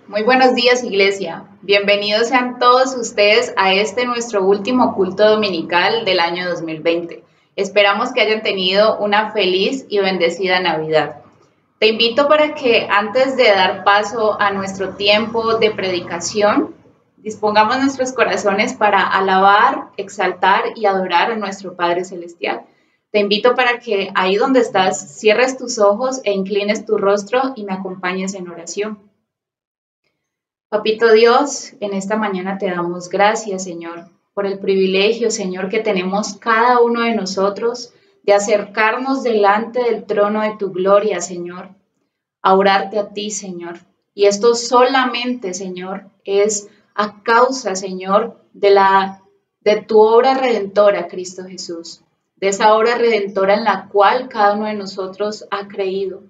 Muy buenos días, Iglesia. Bienvenidos sean todos ustedes a este nuestro último culto dominical del año 2020. Esperamos que hayan tenido una feliz y bendecida Navidad. Te invito para que antes de dar paso a nuestro tiempo de predicación, dispongamos nuestros corazones para alabar, exaltar y adorar a nuestro Padre Celestial. Te invito para que ahí donde estás, cierres tus ojos e inclines tu rostro y me acompañes en oración. Papito Dios, en esta mañana te damos gracias, Señor, por el privilegio, Señor, que tenemos cada uno de nosotros de acercarnos delante del trono de tu gloria, Señor, a orarte a ti, Señor. Y esto solamente, Señor, es a causa, Señor, de tu obra redentora, Cristo Jesús, de esa obra redentora en la cual cada uno de nosotros ha creído.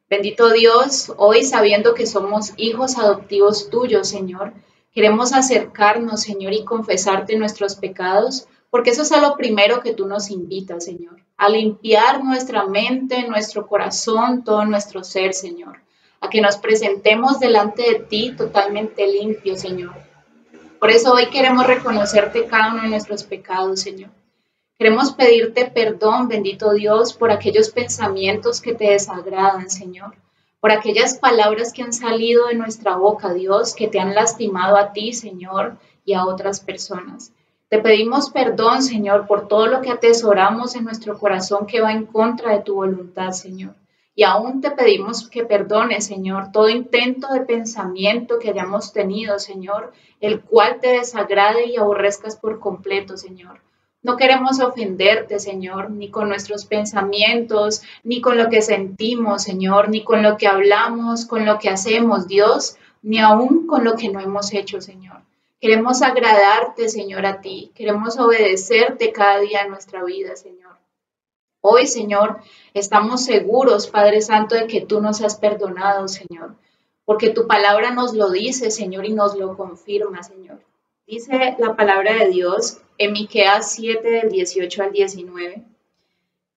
Bendito Dios, hoy sabiendo que somos hijos adoptivos tuyos, Señor, queremos acercarnos, Señor, y confesarte nuestros pecados, porque eso es a lo primero que tú nos invitas, Señor, a limpiar nuestra mente, nuestro corazón, todo nuestro ser, Señor, a que nos presentemos delante de ti totalmente limpios, Señor. Por eso hoy queremos reconocerte cada uno de nuestros pecados, Señor. Queremos pedirte perdón, bendito Dios, por aquellos pensamientos que te desagradan, Señor, por aquellas palabras que han salido de nuestra boca, Dios, que te han lastimado a ti, Señor, y a otras personas. Te pedimos perdón, Señor, por todo lo que atesoramos en nuestro corazón que va en contra de tu voluntad, Señor. Y aún te pedimos que perdones, Señor, todo intento de pensamiento que hayamos tenido, Señor, el cual te desagrade y aborrezcas por completo, Señor. No queremos ofenderte, Señor, ni con nuestros pensamientos, ni con lo que sentimos, Señor, ni con lo que hablamos, con lo que hacemos, Dios, ni aún con lo que no hemos hecho, Señor. Queremos agradarte, Señor, a ti. Queremos obedecerte cada día en nuestra vida, Señor. Hoy, Señor, estamos seguros, Padre Santo, de que tú nos has perdonado, Señor, porque tu palabra nos lo dice, Señor, y nos lo confirma, Señor. Dice la palabra de Dios en Miqueas 7, del 18 al 19,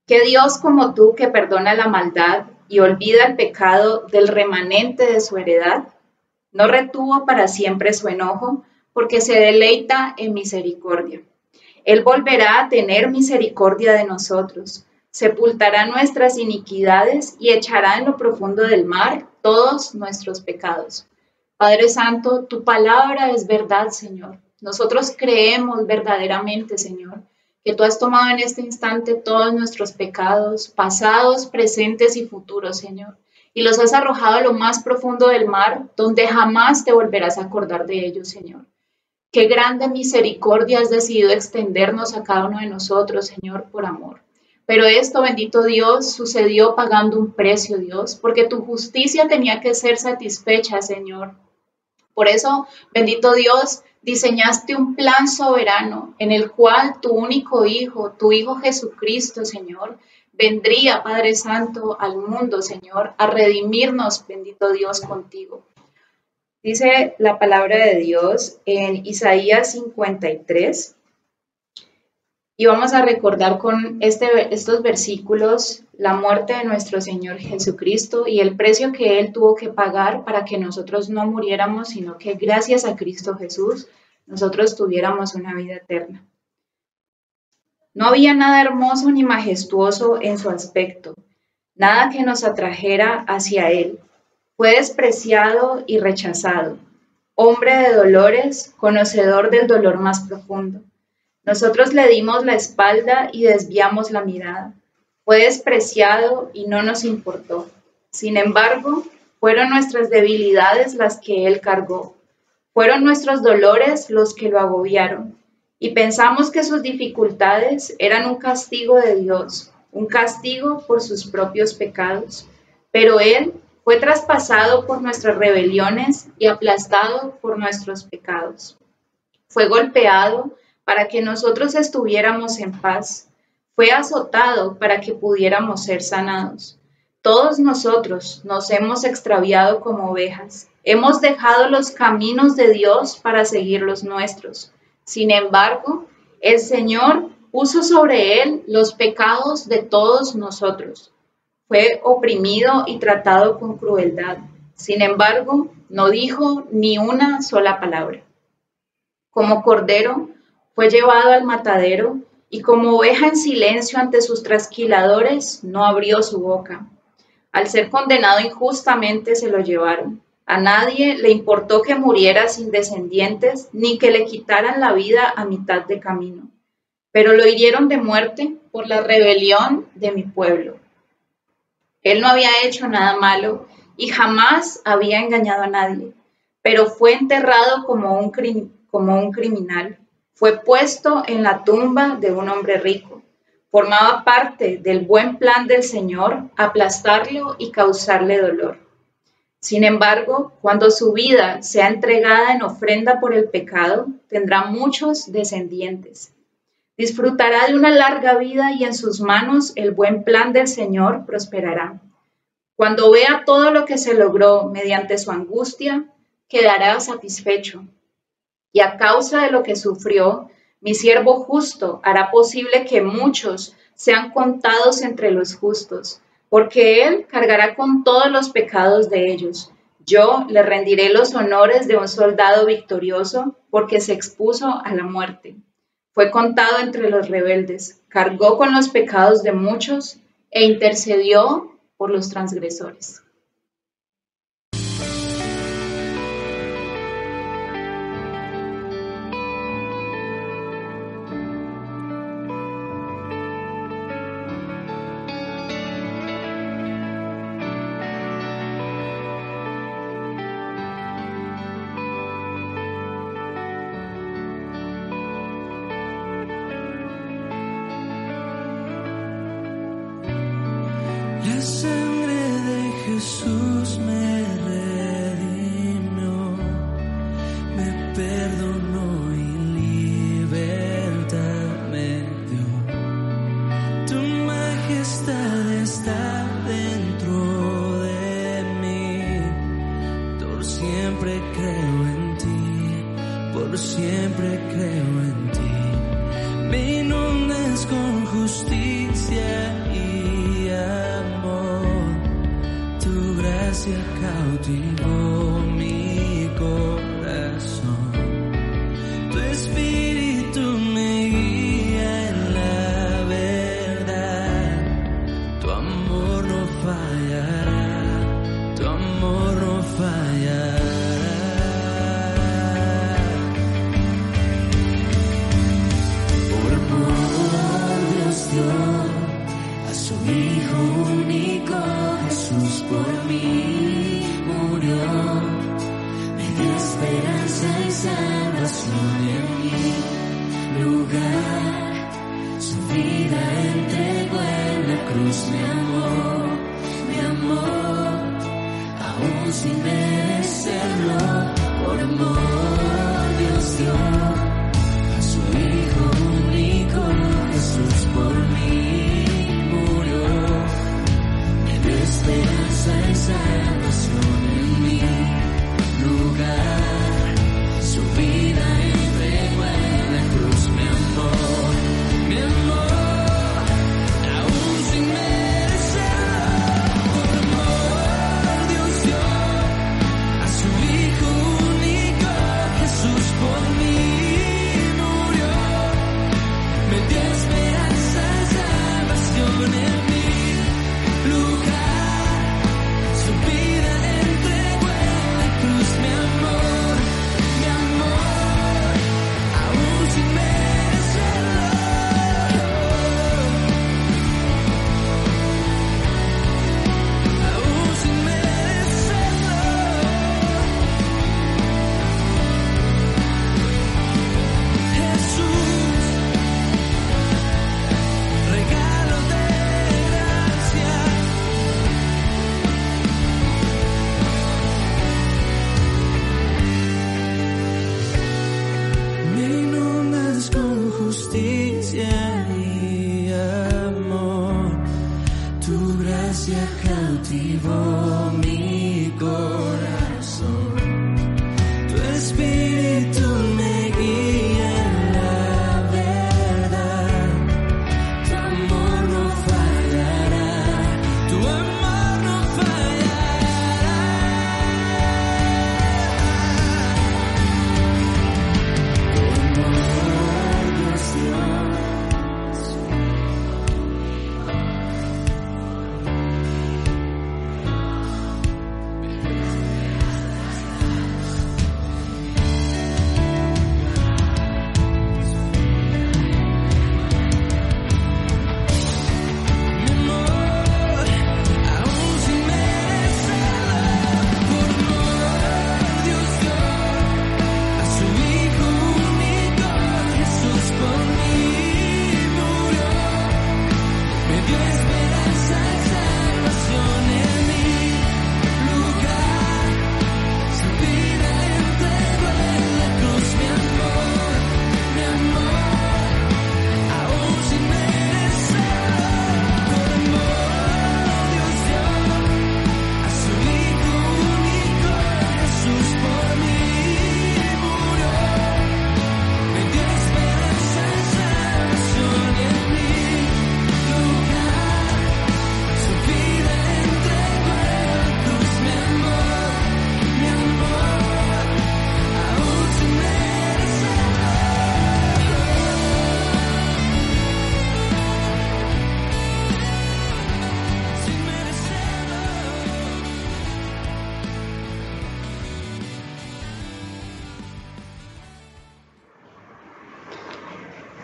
que Dios como tú que perdona la maldad y olvida el pecado del remanente de su heredad, no retuvo para siempre su enojo, porque se deleita en misericordia. Él volverá a tener misericordia de nosotros, sepultará nuestras iniquidades y echará en lo profundo del mar todos nuestros pecados. Padre Santo, tu palabra es verdad, Señor. Nosotros creemos verdaderamente, Señor, que tú has tomado en este instante todos nuestros pecados, pasados, presentes y futuros, Señor, y los has arrojado a lo más profundo del mar, donde jamás te volverás a acordar de ellos, Señor. Qué grande misericordia has decidido extendernos a cada uno de nosotros, Señor, por amor. Pero esto, bendito Dios, sucedió pagando un precio, Dios, porque tu justicia tenía que ser satisfecha, Señor. Por eso, bendito Dios, diseñaste un plan soberano en el cual tu único Hijo, tu Hijo Jesucristo, Señor, vendría, Padre Santo, al mundo, Señor, a redimirnos, bendito Dios, contigo. Dice la palabra de Dios en Isaías 53, y vamos a recordar con estos versículos la muerte de nuestro Señor Jesucristo y el precio que Él tuvo que pagar para que nosotros no muriéramos, sino que gracias a Cristo Jesús nosotros tuviéramos una vida eterna. No había nada hermoso ni majestuoso en su aspecto, nada que nos atrajera hacia Él. Fue despreciado y rechazado, hombre de dolores, conocedor del dolor más profundo. Nosotros le dimos la espalda y desviamos la mirada. Fue despreciado y no nos importó. Sin embargo, fueron nuestras debilidades las que él cargó. Fueron nuestros dolores los que lo agobiaron. Y pensamos que sus dificultades eran un castigo de Dios, un castigo por sus propios pecados. Pero él fue traspasado por nuestras rebeliones y aplastado por nuestros pecados. Fue golpeado para que nosotros estuviéramos en paz. Fue azotado para que pudiéramos ser sanados. Todos nosotros nos hemos extraviado como ovejas. Hemos dejado los caminos de Dios para seguir los nuestros. Sin embargo, el Señor puso sobre él los pecados de todos nosotros. Fue oprimido y tratado con crueldad. Sin embargo, no dijo ni una sola palabra. Como cordero, fue llevado al matadero y como oveja en silencio ante sus trasquiladores, no abrió su boca. Al ser condenado injustamente se lo llevaron. A nadie le importó que muriera sin descendientes, ni que le quitaran la vida a mitad de camino. Pero lo hirieron de muerte por la rebelión de mi pueblo. Él no había hecho nada malo y jamás había engañado a nadie, pero fue enterrado como un criminal. Fue puesto en la tumba de un hombre rico. Formaba parte del buen plan del Señor aplastarlo y causarle dolor. Sin embargo, cuando su vida sea entregada en ofrenda por el pecado, tendrá muchos descendientes. Disfrutará de una larga vida y en sus manos el buen plan del Señor prosperará. Cuando vea todo lo que se logró mediante su angustia, quedará satisfecho. Y a causa de lo que sufrió, mi siervo justo hará posible que muchos sean contados entre los justos, porque él cargará con todos los pecados de ellos. Yo le rendiré los honores de un soldado victorioso, porque se expuso a la muerte. Fue contado entre los rebeldes, cargó con los pecados de muchos e intercedió por los transgresores. La sangre de Jesús me redimió, me perdonó y libertad me dio. Tu majestad está dentro de mí. Por siempre creo en ti, por siempre creo en ti. Me inundas con justicia y amor. Tu gracia cautivó mi corazón. Tu espíritu me guía en la verdad. Tu amor no fallará, tu amor no fallará. Por amor Dios dio a su Hijo único, Jesús por mí murió, me dio esperanza y salvación en mi lugar. Su vida entregó en la cruz, mi amor, aún sin merecerlo. Por amor Dios dio a su Hijo único, Jesús por mí murió, me dio esperanza y salvación en mi lugar. Su vida entregó en la cruz, mi amor, aún sin merecerlo.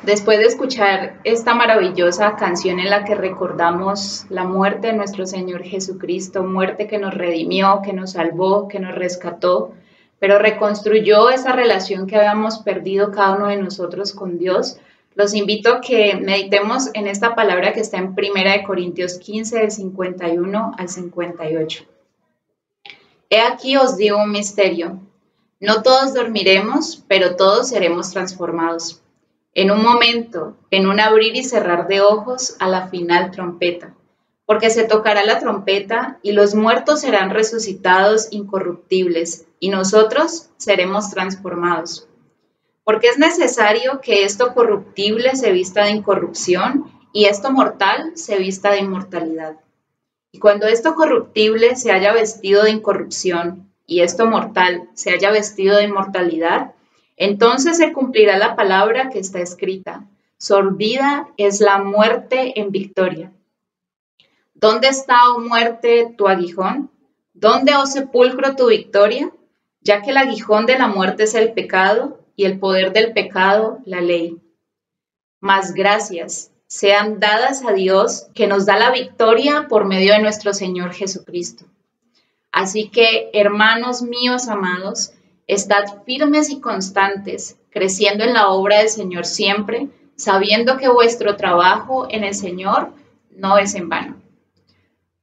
Después de escuchar esta maravillosa canción en la que recordamos la muerte de nuestro Señor Jesucristo, muerte que nos redimió, que nos salvó, que nos rescató, pero reconstruyó esa relación que habíamos perdido cada uno de nosotros con Dios, los invito a que meditemos en esta palabra que está en 1 Corintios 15, del 51 al 58. He aquí os digo un misterio. No todos dormiremos, pero todos seremos transformados. En un momento, en un abrir y cerrar de ojos, a la final trompeta. Porque se tocará la trompeta y los muertos serán resucitados incorruptibles y nosotros seremos transformados. Porque es necesario que esto corruptible se vista de incorrupción y esto mortal se vista de inmortalidad. Y cuando esto corruptible se haya vestido de incorrupción y esto mortal se haya vestido de inmortalidad, entonces se cumplirá la palabra que está escrita: sorbida es la muerte en victoria. ¿Dónde está, oh muerte, tu aguijón? ¿Dónde, oh sepulcro, tu victoria? Ya que el aguijón de la muerte es el pecado y el poder del pecado, la ley. Mas gracias sean dadas a Dios, que nos da la victoria por medio de nuestro Señor Jesucristo. Así que, hermanos míos amados, estad firmes y constantes, creciendo en la obra del Señor siempre, sabiendo que vuestro trabajo en el Señor no es en vano.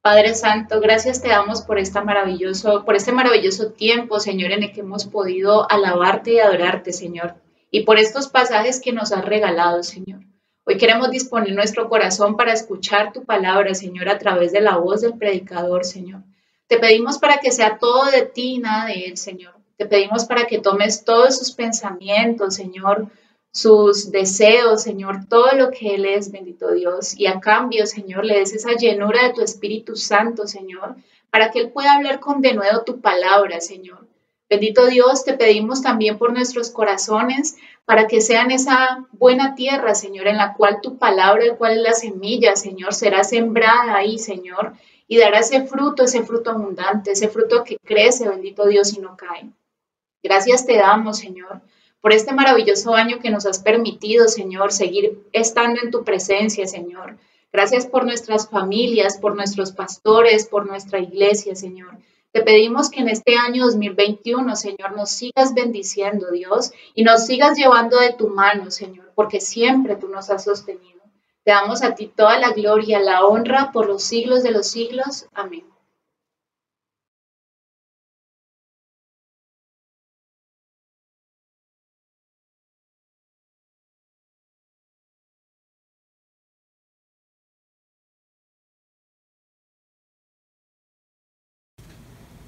Padre Santo, gracias te damos por este maravilloso tiempo, Señor, en el que hemos podido alabarte y adorarte, Señor, y por estos pasajes que nos has regalado, Señor. Hoy queremos disponer nuestro corazón para escuchar tu palabra, Señor, a través de la voz del predicador, Señor. Te pedimos para que sea todo de ti y nada de él, Señor. Te pedimos para que tomes todos sus pensamientos, Señor, sus deseos, Señor, todo lo que él es, bendito Dios. Y a cambio, Señor, le des esa llenura de tu Espíritu Santo, Señor, para que él pueda hablar con denuedo tu palabra, Señor. Bendito Dios, te pedimos también por nuestros corazones, para que sean esa buena tierra, Señor, en la cual tu palabra, el cual es la semilla, Señor, será sembrada ahí, Señor, y dará ese fruto abundante, ese fruto que crece, bendito Dios, y no cae. Gracias te damos, Señor, por este maravilloso año que nos has permitido, Señor, seguir estando en tu presencia, Señor. Gracias por nuestras familias, por nuestros pastores, por nuestra iglesia, Señor. Te pedimos que en este año 2021, Señor, nos sigas bendiciendo, Dios, y nos sigas llevando de tu mano, Señor, porque siempre tú nos has sostenido. Te damos a ti toda la gloria, la honra por los siglos de los siglos. Amén.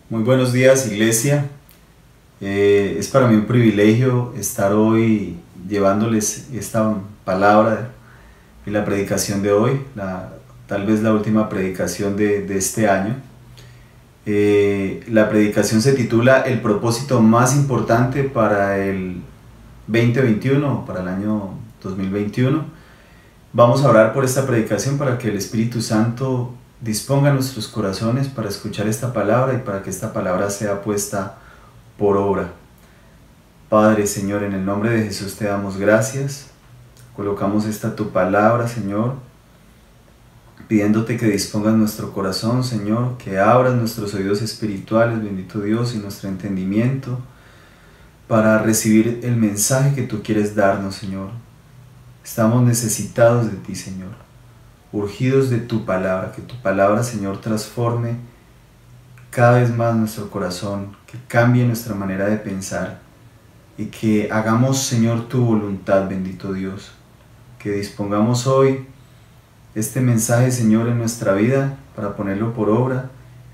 Muy buenos días, iglesia. Es para mí un privilegio estar hoy llevándoles esta palabra y la predicación de hoy, tal vez la última predicación de este año. La predicación se titula El propósito más importante para el 2021, para el año 2021. Vamos a orar por esta predicación para que el Espíritu Santo disponga nuestros corazones para escuchar esta palabra y para que esta palabra sea puesta por obra. Padre, Señor, en el nombre de Jesús te damos gracias. Colocamos esta tu palabra, Señor, pidiéndote que dispongas nuestro corazón, Señor, que abras nuestros oídos espirituales, bendito Dios, y nuestro entendimiento para recibir el mensaje que tú quieres darnos, Señor. Estamos necesitados de ti, Señor, urgidos de tu palabra, que tu palabra, Señor, transforme cada vez más nuestro corazón, que cambie nuestra manera de pensar y que hagamos, Señor, tu voluntad, bendito Dios, que dispongamos hoy este mensaje, Señor, en nuestra vida para ponerlo por obra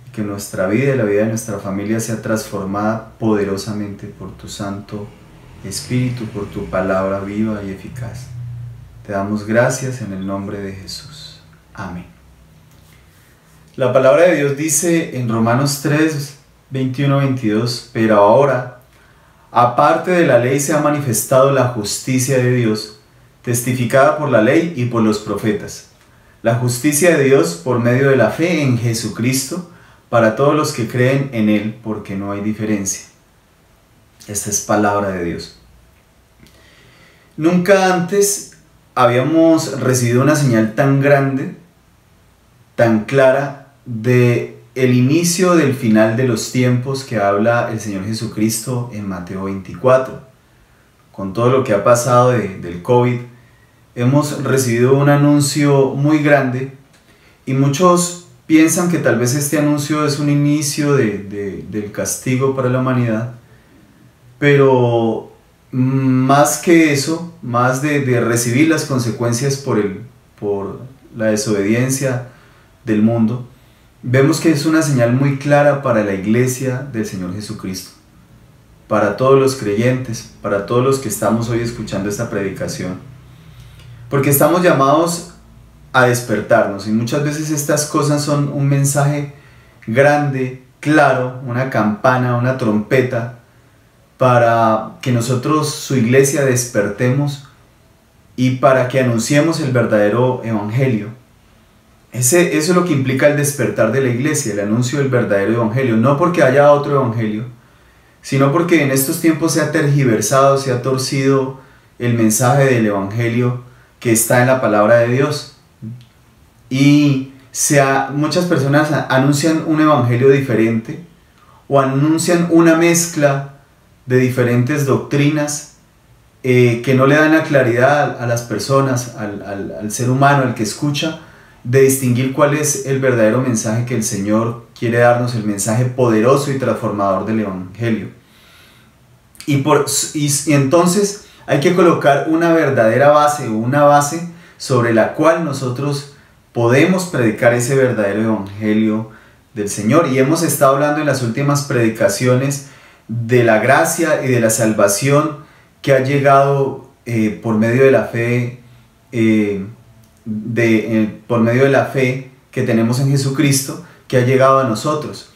y que nuestra vida y la vida de nuestra familia sea transformada poderosamente por tu Santo Espíritu, por tu palabra viva y eficaz. Te damos gracias en el nombre de Jesús. Amén. La palabra de Dios dice en Romanos 3, 21-22, pero ahora, aparte de la ley, se ha manifestado la justicia de Dios, testificada por la ley y por los profetas. La justicia de Dios por medio de la fe en Jesucristo, para todos los que creen en Él, porque no hay diferencia. Esta es palabra de Dios. Nunca antes habíamos recibido una señal tan grande, tan clara, de el inicio del final de los tiempos que habla el Señor Jesucristo en Mateo 24. Con todo lo que ha pasado del COVID, hemos recibido un anuncio muy grande y muchos piensan que tal vez este anuncio es un inicio del castigo para la humanidad, pero más que eso, más de recibir las consecuencias por la desobediencia del mundo, vemos que es una señal muy clara para la iglesia del Señor Jesucristo, para todos los creyentes, para todos los que estamos hoy escuchando esta predicación, porque estamos llamados a despertarnos y muchas veces estas cosas son un mensaje grande, claro, una campana, una trompeta, para que nosotros, su iglesia, despertemos y para que anunciemos el verdadero evangelio. Eso es lo que implica el despertar de la iglesia, el anuncio del verdadero evangelio, no porque haya otro evangelio, sino porque en estos tiempos se ha tergiversado, se ha torcido el mensaje del evangelio que está en la palabra de Dios. Y muchas personas anuncian un evangelio diferente o anuncian una mezcla de diferentes doctrinas que no le dan la claridad a las personas, al ser humano, al que escucha, de distinguir cuál es el verdadero mensaje que el Señor quiere darnos, el mensaje poderoso y transformador del evangelio. Y entonces hay que colocar una verdadera base, una base sobre la cual nosotros podemos predicar ese verdadero evangelio del Señor. Y hemos estado hablando en las últimas predicaciones de la gracia y de la salvación que ha llegado por medio de la fe, por medio de la fe que tenemos en Jesucristo, que ha llegado a nosotros.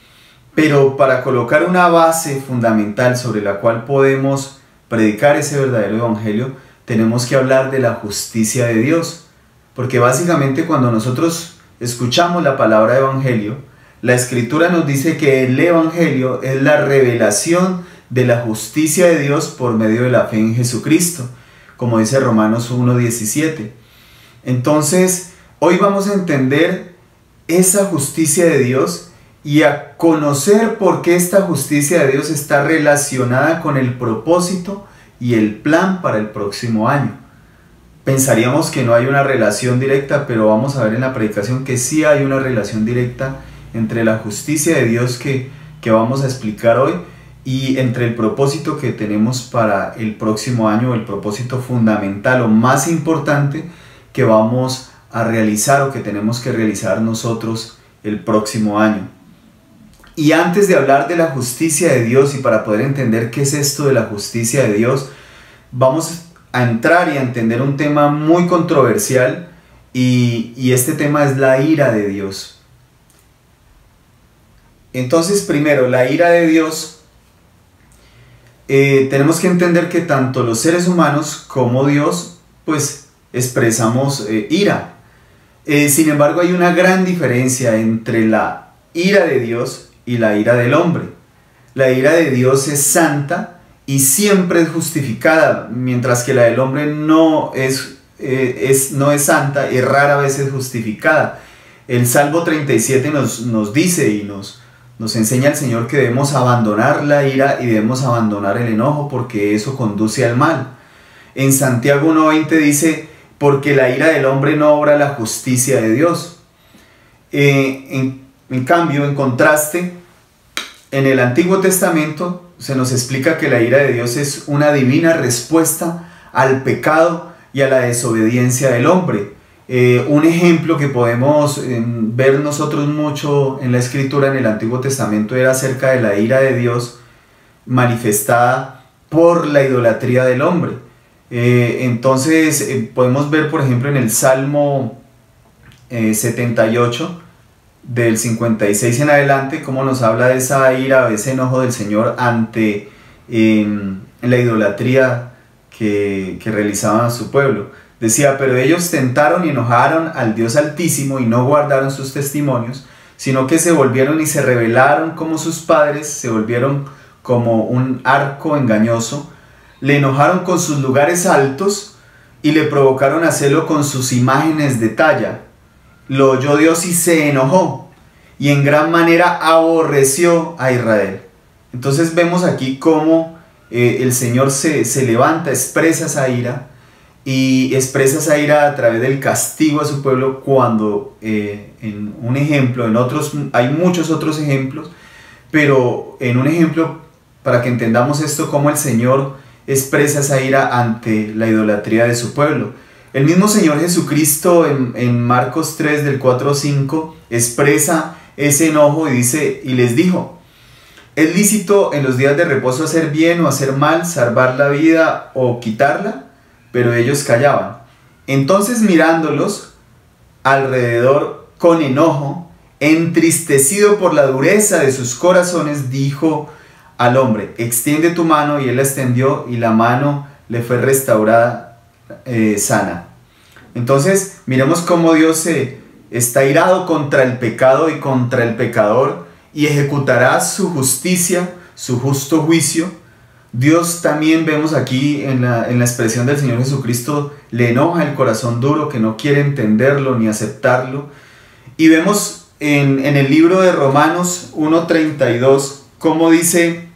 Pero para colocar una base fundamental sobre la cual podemos predicar ese verdadero evangelio, tenemos que hablar de la justicia de Dios, porque básicamente cuando nosotros escuchamos la palabra evangelio, la Escritura nos dice que el evangelio es la revelación de la justicia de Dios por medio de la fe en Jesucristo, como dice Romanos 1:17. Entonces, hoy vamos a entender esa justicia de Dios y a conocer por qué esta justicia de Dios está relacionada con el propósito y el plan para el próximo año. Pensaríamos que no hay una relación directa, pero vamos a ver en la predicación que sí hay una relación directa entre la justicia de Dios que vamos a explicar hoy y entre el propósito que tenemos para el próximo año, el propósito fundamental o más importante que vamos a realizar o que tenemos que realizar nosotros el próximo año. Y antes de hablar de la justicia de Dios y para poder entender qué es esto de la justicia de Dios, vamos a entrar y a entender un tema muy controversial y este tema es la ira de Dios. Entonces, primero, la ira de Dios, tenemos que entender que tanto los seres humanos como Dios, pues expresamos ira. Sin embargo, hay una gran diferencia entre la ira de Dios y la ira del hombre. La ira de Dios es santa y siempre es justificada, mientras que la del hombre no es santa y rara vez es justificada. El Salmo 37 nos dice y nos enseña el Señor que debemos abandonar la ira y debemos abandonar el enojo porque eso conduce al mal. En Santiago 1:20 dice, porque la ira del hombre no obra la justicia de Dios. En cambio, en contraste, en el Antiguo Testamento se nos explica que la ira de Dios es una divina respuesta al pecado y a la desobediencia del hombre. Un ejemplo que podemos ver nosotros mucho en la Escritura en el Antiguo Testamento era acerca de la ira de Dios manifestada por la idolatría del hombre. Entonces podemos ver, por ejemplo, en el Salmo 78, del 56 en adelante, cómo nos habla de esa ira, de ese enojo del Señor ante la idolatría que realizaban a su pueblo. Decía, pero ellos tentaron y enojaron al Dios Altísimo y no guardaron sus testimonios, sino que se volvieron y se rebelaron como sus padres, se volvieron como un arco engañoso, le enojaron con sus lugares altos y le provocaron hacerlo con sus imágenes de talla. Lo oyó Dios y se enojó, y en gran manera aborreció a Israel. Entonces vemos aquí cómo el Señor se levanta, expresa esa ira, y expresa esa ira a través del castigo a su pueblo cuando, en un ejemplo, en otros, hay muchos otros ejemplos, pero en un ejemplo, para que entendamos esto, cómo el Señor expresa esa ira ante la idolatría de su pueblo. El mismo Señor Jesucristo en Marcos 3, del 4 al 5, expresa ese enojo y dice, y les dijo: ¿es lícito en los días de reposo hacer bien o hacer mal, salvar la vida o quitarla? Pero ellos callaban. Entonces, mirándolos alrededor con enojo, entristecido por la dureza de sus corazones, dijo al hombre: extiende tu mano. Y él la extendió, y la mano le fue restaurada sana. Entonces, miremos cómo Dios está irado contra el pecado y contra el pecador, y ejecutará su justicia, su justo juicio. Dios también, vemos aquí en la expresión del Señor Jesucristo, le enoja el corazón duro que no quiere entenderlo ni aceptarlo. Y vemos en el libro de Romanos 1:32 cómo dice,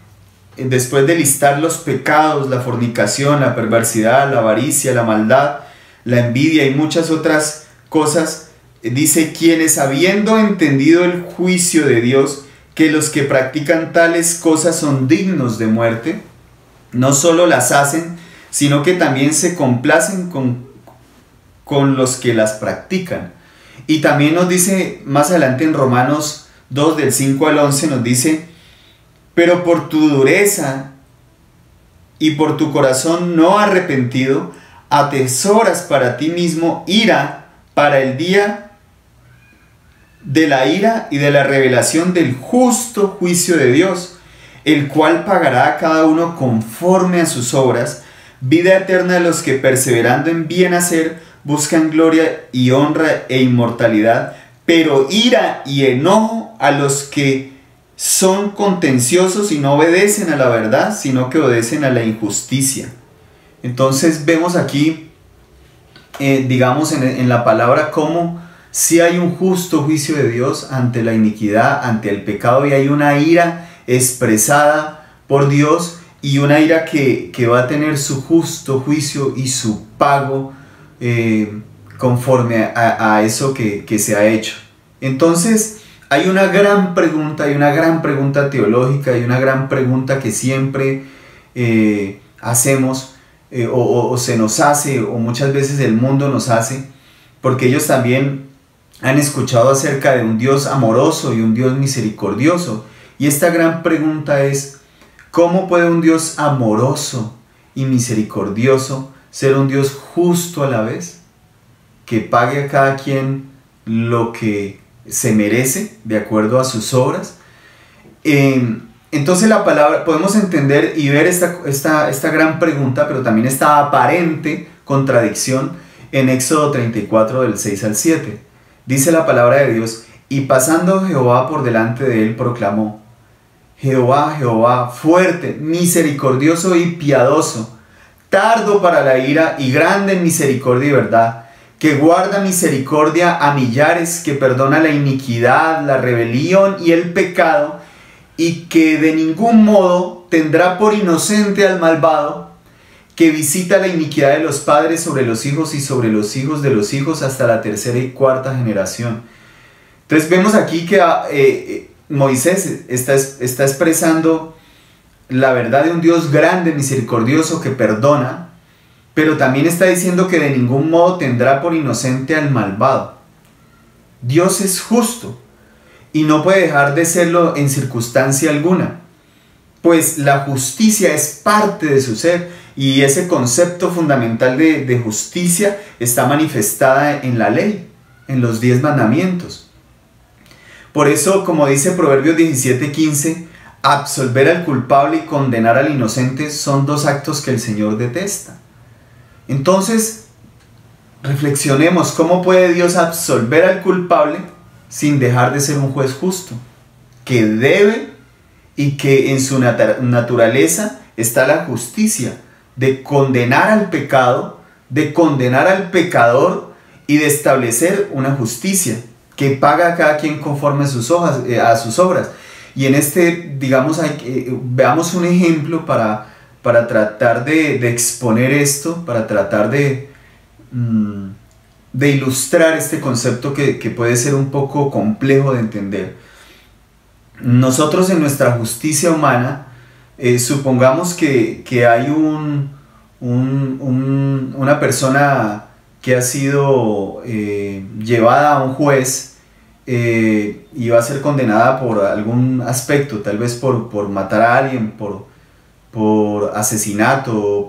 después de listar los pecados, la fornicación, la perversidad, la avaricia, la maldad, la envidia y muchas otras cosas, dice: quienes, habiendo entendido el juicio de Dios, que los que practican tales cosas son dignos de muerte, no solo las hacen, sino que también se complacen con los que las practican. Y también nos dice más adelante en Romanos 2, del 5 al 11, nos dice: pero por tu dureza y por tu corazón no arrepentido, atesoras para ti mismo ira para el día de la ira y de la revelación del justo juicio de Dios, el cual pagará a cada uno conforme a sus obras. Vida eterna a los que, perseverando en bien hacer, buscan gloria y honra e inmortalidad, pero ira y enojo a los que son contenciosos y no obedecen a la verdad, sino que obedecen a la injusticia. Entonces vemos aquí, digamos en la palabra, cómo si hay un justo juicio de Dios ante la iniquidad, ante el pecado, y hay una ira expresada por Dios, y una ira que va a tener su justo juicio y su pago conforme a eso que se ha hecho. Entonces hay una gran pregunta teológica, y una gran pregunta que siempre hacemos, o se nos hace, o muchas veces el mundo nos hace, porque ellos también han escuchado acerca de un Dios amoroso y un Dios misericordioso. Y esta gran pregunta es: ¿cómo puede un Dios amoroso y misericordioso ser un Dios justo a la vez, que pague a cada quien lo que se merece de acuerdo a sus obras? Entonces la palabra, podemos entender y ver esta gran pregunta, pero también esta aparente contradicción en Éxodo 34, del 6 al 7. Dice la palabra de Dios: y pasando Jehová por delante de él, proclamó: Jehová, Jehová, fuerte, misericordioso y piadoso, tardo para la ira y grande en misericordia y verdad, que guarda misericordia a millares, que perdona la iniquidad, la rebelión y el pecado, y que de ningún modo tendrá por inocente al malvado, que visita la iniquidad de los padres sobre los hijos y sobre los hijos de los hijos hasta la tercera y cuarta generación. Entonces vemos aquí que Moisés está expresando la verdad de un Dios grande, misericordioso, que perdona, pero también está diciendo que de ningún modo tendrá por inocente al malvado. Dios es justo y no puede dejar de serlo en circunstancia alguna, pues la justicia es parte de su ser, y ese concepto fundamental de justicia está manifestada en la ley, en los 10 mandamientos. Por eso, como dice Proverbios 17:15, absolver al culpable y condenar al inocente son dos actos que el Señor detesta. Entonces, reflexionemos: ¿cómo puede Dios absolver al culpable sin dejar de ser un juez justo, que debe y que en su naturaleza está la justicia de condenar al pecado, de condenar al pecador y de establecer una justicia que paga a cada quien conforme a sus obras. Y en este, digamos, veamos un ejemplo para tratar de exponer esto, para tratar de ilustrar este concepto que puede ser un poco complejo de entender. Nosotros en nuestra justicia humana, supongamos que hay una persona que ha sido llevada a un juez y va a ser condenada por algún aspecto, tal vez por matar a alguien, por asesinato o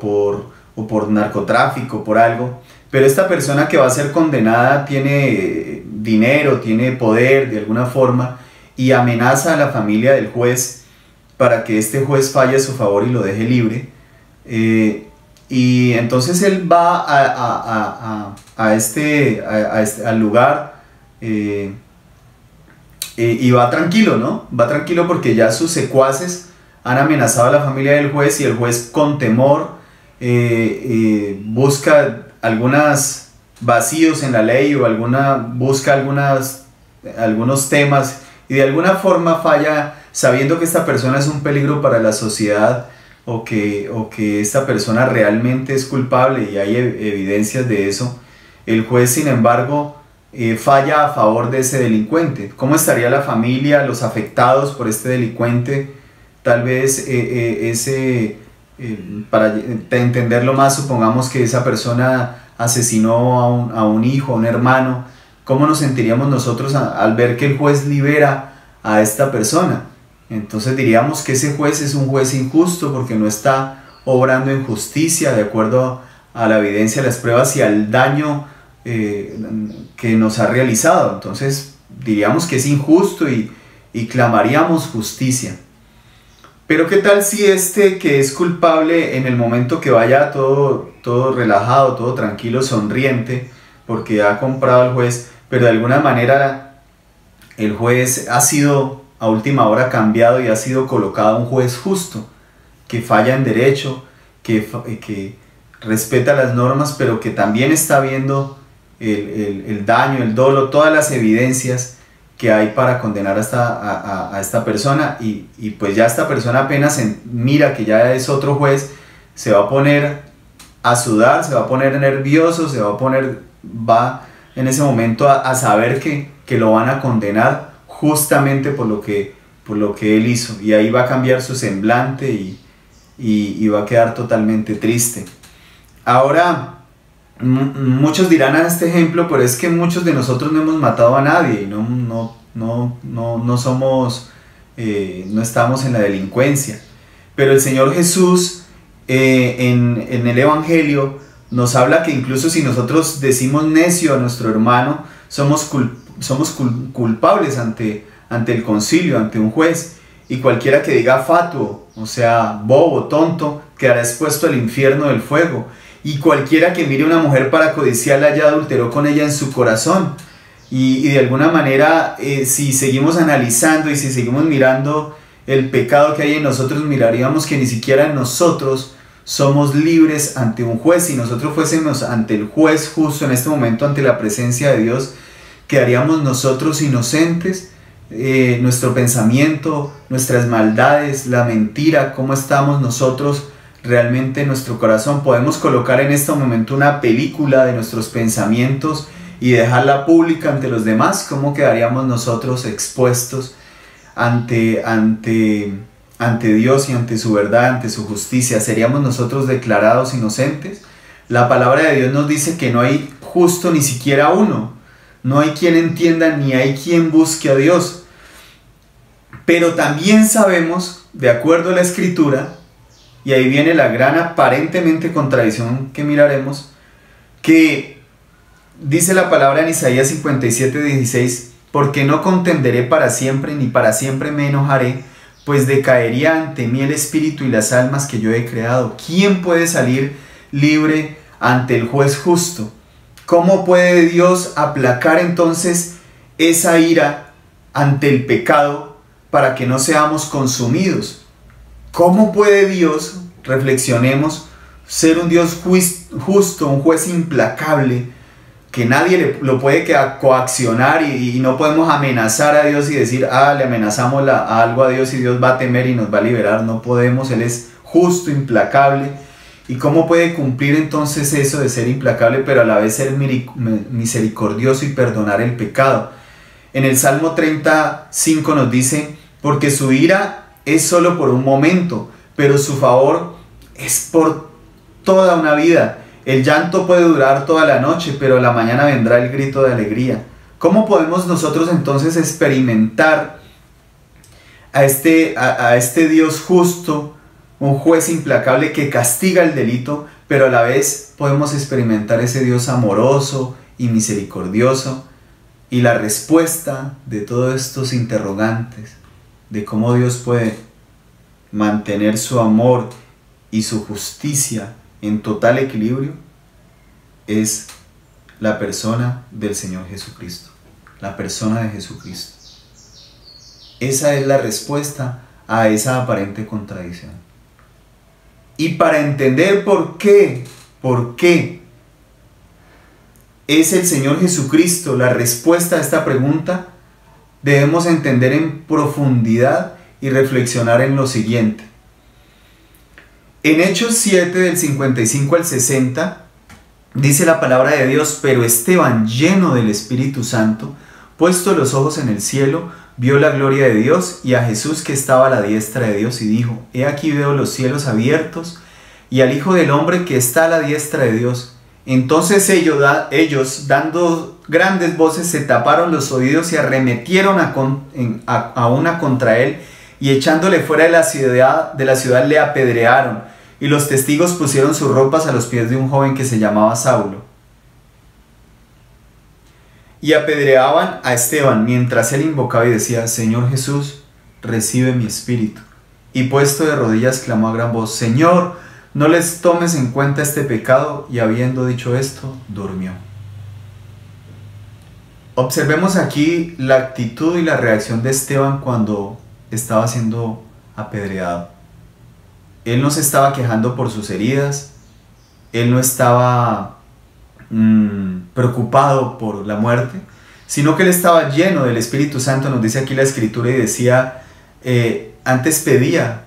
por narcotráfico, por algo. Pero esta persona que va a ser condenada tiene dinero, tiene poder de alguna forma y amenaza a la familia del juez para que este juez falle a su favor y lo deje libre. Y entonces él va al lugar y va tranquilo, ¿no? Va tranquilo porque ya sus secuaces han amenazado a la familia del juez y el juez con temor busca algunos vacíos en la ley o busca algunos temas y de alguna forma falla sabiendo que esta persona es un peligro para la sociedad o que esta persona realmente es culpable y hay evidencias de eso. El juez, sin embargo, falla a favor de ese delincuente. ¿Cómo estaría la familia, los afectados por este delincuente? Tal vez para entenderlo más, supongamos que esa persona asesinó a un hijo, a un hermano. ¿Cómo nos sentiríamos nosotros al ver que el juez libera a esta persona? Entonces diríamos que ese juez es un juez injusto porque no está obrando en justicia de acuerdo a la evidencia, las pruebas y al daño que nos ha realizado. Entonces diríamos que es injusto y clamaríamos justicia. Pero ¿qué tal si este que es culpable en el momento que vaya todo relajado, todo tranquilo, sonriente, porque ha comprado al juez, pero de alguna manera el juez ha sido a última hora cambiado y ha sido colocado un juez justo, que falla en derecho, que respeta las normas, pero que también está viendo el daño, el dolo, todas las evidencias que hay para condenar a esta persona y pues ya esta persona apenas mira que ya es otro juez, se va a poner a sudar, se va a poner nervioso, va en ese momento a saber que lo van a condenar justamente por lo que él hizo, y ahí va a cambiar su semblante y va a quedar totalmente triste. Ahora, muchos dirán a este ejemplo, pero es que muchos de nosotros no hemos matado a nadie, no somos, no estamos en la delincuencia. Pero el Señor Jesús en el Evangelio nos habla que incluso si nosotros decimos necio a nuestro hermano, somos culpables ante el concilio, ante un juez, y cualquiera que diga fatuo, o sea, bobo, tonto, quedará expuesto al infierno del fuego. Y cualquiera que mire a una mujer para codiciarla ya adulteró con ella en su corazón. Y de alguna manera, si seguimos analizando y si seguimos mirando el pecado que hay en nosotros, miraríamos que ni siquiera nosotros somos libres ante un juez. Si nosotros fuésemos ante el juez justo en este momento, ante la presencia de Dios, quedaríamos nosotros inocentes. Nuestro pensamiento, nuestras maldades, la mentira, cómo estamos nosotros realmente en nuestro corazón. Podemos colocar en este momento una película de nuestros pensamientos y dejarla pública ante los demás. ¿Cómo quedaríamos nosotros expuestos ante Dios y ante su verdad, ante su justicia? ¿Seríamos nosotros declarados inocentes? La palabra de Dios nos dice que no hay justo ni siquiera uno. No hay quien entienda ni hay quien busque a Dios. Pero también sabemos, de acuerdo a la Escritura, y ahí viene la gran aparentemente contradicción que miraremos, que dice la palabra en Isaías 57:16, porque no contenderé para siempre, ni para siempre me enojaré, pues decaería ante mí el espíritu y las almas que yo he creado. ¿Quién puede salir libre ante el juez justo? ¿Cómo puede Dios aplacar entonces esa ira ante el pecado para que no seamos consumidos? ¿Cómo puede Dios, reflexionemos, ser un Dios justo, un juez implacable, que nadie lo puede coaccionar y no podemos amenazar a Dios y decir, le amenazamos algo a Dios y Dios va a temer y nos va a liberar. No podemos, Él es justo, implacable. ¿Y cómo puede cumplir entonces eso de ser implacable, pero a la vez ser misericordioso y perdonar el pecado? En el Salmo 35 nos dice, porque su ira es solo por un momento, pero su favor es por toda una vida. El llanto puede durar toda la noche, pero a la mañana vendrá el grito de alegría. ¿Cómo podemos nosotros entonces experimentar a este Dios justo, un juez implacable que castiga el delito, pero a la vez podemos experimentar ese Dios amoroso y misericordioso? Y la respuesta de todos estos interrogantes, de cómo Dios puede mantener su amor y su justicia en total equilibrio, es la persona del Señor Jesucristo, la persona de Jesucristo. Esa es la respuesta a esa aparente contradicción. Y para entender por qué es el Señor Jesucristo la respuesta a esta pregunta, debemos entender en profundidad y reflexionar en lo siguiente. En Hechos 7, del 55 al 60, dice la palabra de Dios: pero Esteban, lleno del Espíritu Santo, puesto los ojos en el cielo, vio la gloria de Dios y a Jesús que estaba a la diestra de Dios, y dijo: he aquí veo los cielos abiertos y al Hijo del Hombre que está a la diestra de Dios. Entonces ellos, dando grandes voces, se taparon los oídos y arremetieron a una contra él, y echándole fuera de la ciudad le apedrearon. Y los testigos pusieron sus ropas a los pies de un joven que se llamaba Saulo. Y apedreaban a Esteban mientras él invocaba y decía: Señor Jesús, recibe mi espíritu. Y puesto de rodillas clamó a gran voz: Señor, no les tomes en cuenta este pecado. Y habiendo dicho esto, durmió. Observemos aquí la actitud y la reacción de Esteban cuando estaba siendo apedreado. Él no se estaba quejando por sus heridas, él no estaba preocupado por la muerte, sino que él estaba lleno del Espíritu Santo, nos dice aquí la Escritura, y decía, antes pedía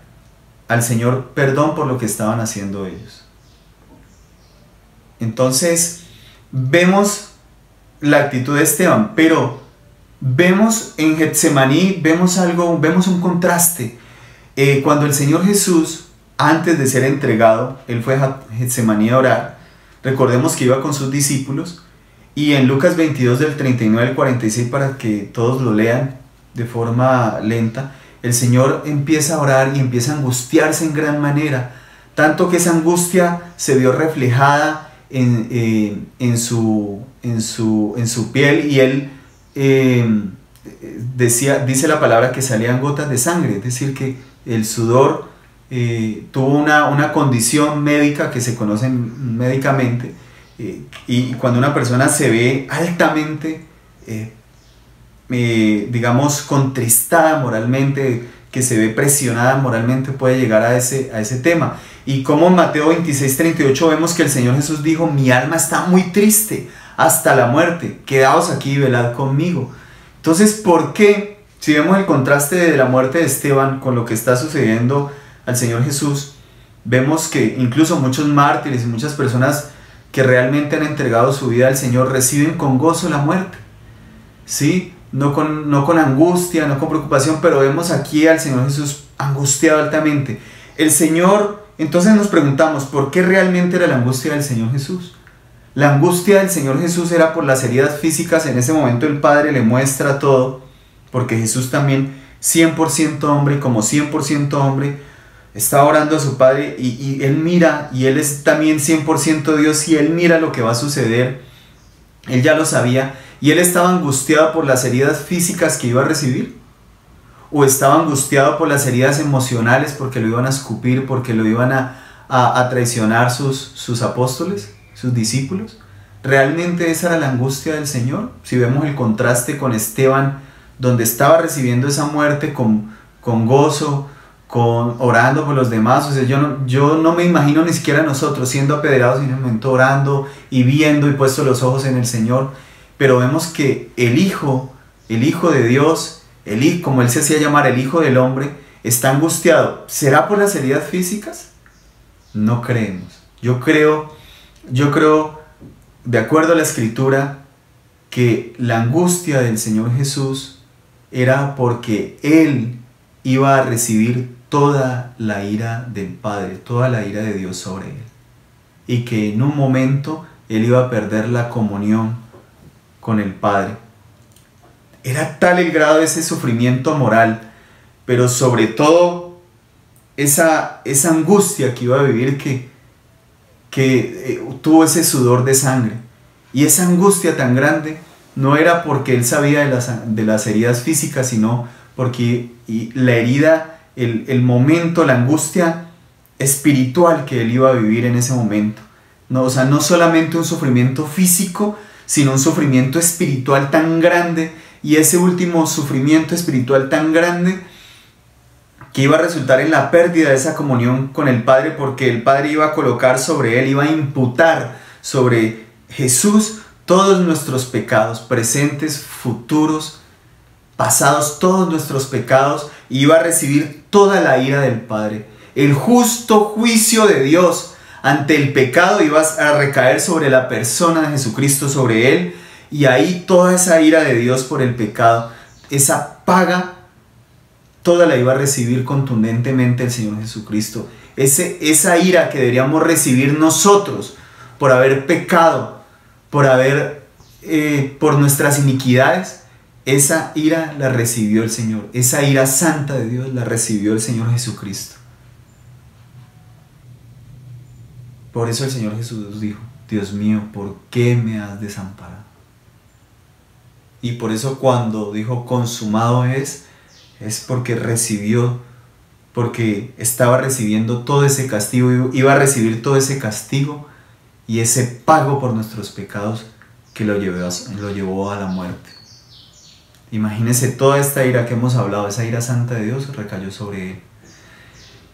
al Señor perdón por lo que estaban haciendo ellos. Entonces, vemos la actitud de Esteban, pero vemos en Getsemaní, vemos un contraste. Cuando el Señor Jesús, antes de ser entregado, él fue a Getsemaní a orar. Recordemos que iba con sus discípulos, y en Lucas 22 del 39 al 46, para que todos lo lean de forma lenta, el Señor empieza a orar y empieza a angustiarse en gran manera, tanto que esa angustia se vio reflejada en su piel, y él dice la palabra que salían gotas de sangre, es decir, que el sudor tuvo una condición médica que se conoce médicamente, y cuando una persona se ve altamente digamos contristada moralmente, que se ve presionada moralmente, puede llegar a ese tema. Y como en Mateo 26:38 vemos que el Señor Jesús dijo: mi alma está muy triste hasta la muerte, quedaos aquí y velad conmigo. Entonces, ¿por qué? Si vemos el contraste de la muerte de Esteban con lo que está sucediendo al Señor Jesús, vemos que incluso muchos mártires y muchas personas que realmente han entregado su vida al Señor reciben con gozo la muerte, ¿sí? No con angustia, no con preocupación, pero vemos aquí al Señor Jesús angustiado altamente. El Señor, entonces nos preguntamos, ¿por qué realmente era la angustia del Señor Jesús? La angustia del Señor Jesús era por las heridas físicas. En ese momento el Padre le muestra todo, porque Jesús también, 100% hombre, como 100% hombre, está orando a su Padre, y él mira, y él es también 100% Dios, y él mira lo que va a suceder. Él ya lo sabía, y él estaba angustiado por las heridas físicas que iba a recibir, o estaba angustiado por las heridas emocionales, porque lo iban a escupir, porque lo iban a traicionar sus apóstoles, sus discípulos. ¿Realmente esa era la angustia del Señor? Si vemos el contraste con Esteban, donde estaba recibiendo esa muerte con gozo, orando por los demás. O sea, yo no me imagino ni siquiera nosotros siendo apedreados en un momento orando y viendo y puesto los ojos en el Señor. Pero vemos que el Hijo de Dios, como Él se hacía llamar, el Hijo del Hombre, está angustiado. ¿Será por las heridas físicas? No creemos. Yo creo, de acuerdo a la Escritura, que la angustia del Señor Jesús era porque Él iba a recibir toda la ira del Padre, toda la ira de Dios sobre Él. Y que en un momento Él iba a perder la comunión con el Padre. Era tal el grado de ese sufrimiento moral, pero sobre todo esa angustia que iba a vivir que tuvo ese sudor de sangre. Y esa angustia tan grande no era porque Él sabía de las heridas físicas, sino porque la herida, el momento, la angustia espiritual que Él iba a vivir en ese momento. No, o sea, no solamente un sufrimiento físico, sino un sufrimiento espiritual tan grande, y ese último sufrimiento espiritual tan grande que iba a resultar en la pérdida de esa comunión con el Padre, porque el Padre iba a colocar sobre Él, iba a imputar sobre Jesús todos nuestros pecados, presentes, futuros, pasados, todos nuestros pecados, y iba a recibir toda la ira del Padre. El justo juicio de Dios ante el pecado iba a recaer sobre la persona de Jesucristo, sobre Él, y ahí toda esa ira de Dios por el pecado, esa paga, toda la iba a recibir contundentemente el Señor Jesucristo. Esa ira que deberíamos recibir nosotros por haber pecado, por nuestras iniquidades, esa ira la recibió el Señor. Esa ira santa de Dios la recibió el Señor Jesucristo. Por eso el Señor Jesús dijo: Dios mío, ¿por qué me has desamparado? Y por eso cuando dijo consumado es porque estaba recibiendo todo ese castigo, iba a recibir todo ese castigo y ese pago por nuestros pecados que lo llevó a la muerte. Imagínense toda esta ira que hemos hablado, esa ira santa de Dios recayó sobre Él.